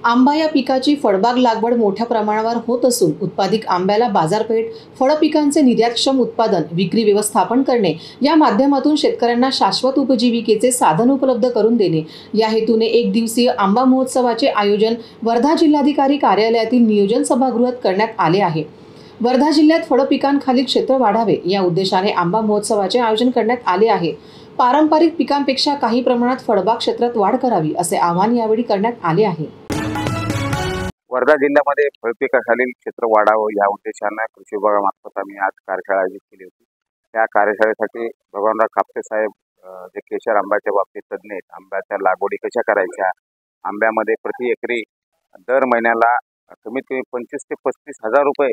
आंबा या पिकाची फळबाग लागवड मोठ्या प्रमाणावर होत असून उत्पादित आंब्याला बाजारपेठ, फळ पिकांचे निर्यातक्षम उत्पादन, विक्री व्यवस्थापन करणे या माध्यमातून शेतकऱ्यांना शाश्वत उपजीविकेचे साधन उपलब्ध करून देणे या हेतूने एक दिवसीय आंबा महोत्सवाचे आयोजन वर्धा जिल्हाधिकारी कार्यालयातील नियोजन सभागृहात करण्यात आले आहे। वर्धा जिल्ह्यात फळ पिकांखालील क्षेत्र वाढावे या उद्देशाने आंबा महोत्सवाचे आयोजन करण्यात आले आहे। पारंपरिक पिकांपेक्षा काही प्रमाणात फळबाग क्षेत्रात वाढ करावी असे आवाहन यावेळी करण्यात आले आहे। वर्धा जिल्ह्यामध्ये फळपिकाखालील क्षेत्र वाढावं या उद्देशाने कृषी विभागामार्फत आम्ही आज कार्यशाळा आयोजित केली होती। त्या कार्यशाळेसाठी भगवानराव कापसे साहेब जे केशर आंब्याच्या बाबतीत तज्ञ आहेत, आंब्याच्या लागवडी कशा करायच्या, आंब्यामध्ये प्रति एकरी दर महिन्याला कमीत कमी 25 ते 35 हजार रुपये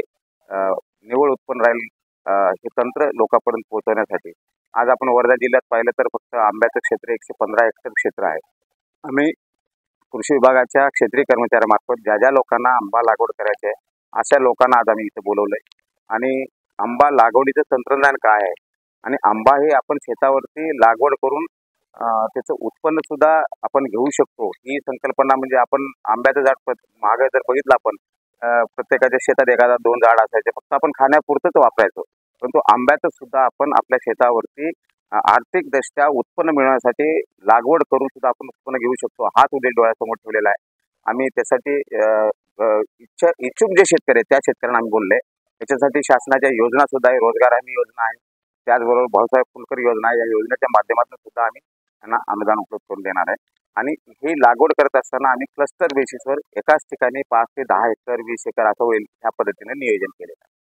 निव्वळ उत्पन्न राहील हे तंत्र लोकांपर्यंत पोहोचवण्यासाठी आज आपण वर्धा जिल्ह्यात पाहिलं तर फक्त आंब्याचं क्षेत्र 115 हेक्टर क्षेत्र आहे। आम्ही कृषी विभागाच्या क्षेत्रीय कर्मचाऱ्यांमार्फत ज्या लोकांना आंबा लागवड करायची आहे अशा लोकांना आज आम्ही इथे बोलवलंय आणि आंबा लागवडीचं तंत्रज्ञान काय आहे आणि आंबा हे आपण शेतावरती लागवड करून त्याचं उत्पन्न सुद्धा आपण घेऊ शकतो ही संकल्पना म्हणजे आपण आंब्याचं झाड मागे जर बघितलं आपण प्रत्येकाच्या शेतात एखादा 2 झाड असायचे, फक्त आपण खाण्यापुरतंच वापरायचो, परंतु आंब्याचं सुद्धा आपण आपल्या शेतावरती आर्थिकदृष्ट्या उत्पन्न मिळवण्यासाठी लागवड करून सुद्धा आपण उत्पन्न घेऊ शकतो हाच उद्देश डोळ्यासमोर ठेवलेला आहे। आम्ही त्यासाठी इच्छुक जे शेतकरी आहेत त्या शेतकऱ्यांना आम्ही बोलले। त्याच्यासाठी शासनाच्या योजना सुद्धा आहे, रोजगार हमी योजना आहे, त्याचबरोबर भाऊसाहेब फुलकर योजना आहे। या योजनेच्या माध्यमातून सुद्धा आम्ही त्यांना अनुदान उपलब्ध करून देणार आहे आणि हे लागवड करत असताना आम्ही क्लस्टर बेसिसवर एकाच ठिकाणी 5 ते 10 हेक्टर 20 एकर असं होईल ह्या पद्धतीने नियोजन केलेलं आहे।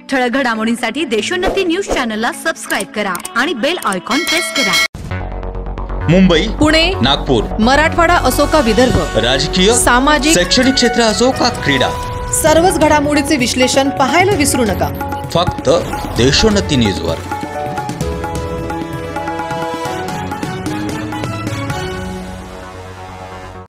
ठळक घडामोडींसाठी देशोन्नती न्यूज चॅनलला सबस्क्राइब करा आणि बेल आयकॉन प्रेस करा। मुंबई, पुणे, नागपूर, मराठवाडा असो का विदर्भ, राजकीय, सामाजिक, शैक्षणिक क्षेत्र असो का क्रीडा, सर्वच घडामोडीचे विश्लेषण पाहायला विसरू नका। फक्त देशोन्नती न्यूजवर।